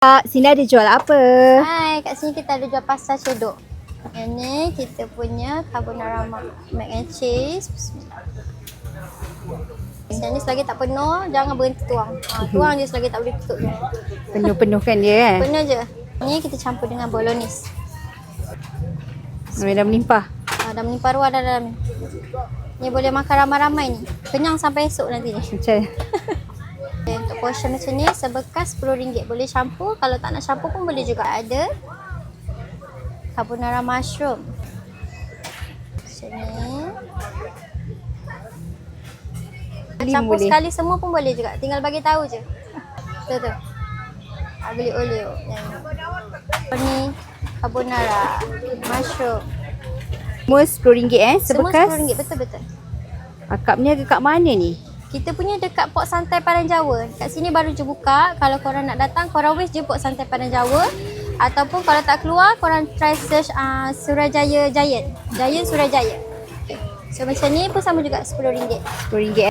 Kak, sini ada jual apa? Hai, kat sini kita ada jual pasta cedok. Yang ni kita punya carbonara mac and cheese. Yang ni selagi tak penuh, jangan berhenti tuang. Tuang je selagi tak boleh tutup je. Penuh-penuhkan dia kan? Penuh je. Ni kita campur dengan bolognese. Dah melimpah. Dah melimpah ruah dah dalam ni. Ni boleh makan ramai-ramai ni. Kenyang sampai esok nanti ni. Macam Okay, untuk portion macam ni sebekas RM10. Boleh campur. Kalau tak nak campur pun boleh juga. Ada carbonara mushroom. Macam ni. Campur boleh. sekali semua pun boleh juga. Tinggal bagi tahu je. Tu. Beli olio. Ni carbonara mushroom. Semua RM10 Semua sebekas? RM10. Betul-betul. Akapnya dekat mana ni? Kita punya dekat Port Santai Padang Jawa. Kat sini baru je buka. Kalau korang nak datang, korang always je Port Santai Padang Jawa. Ataupun kalau tak keluar, korang try search Surajaya Giant. Giant Surajaya. Okay. So macam ni pun sama juga RM10. RM10.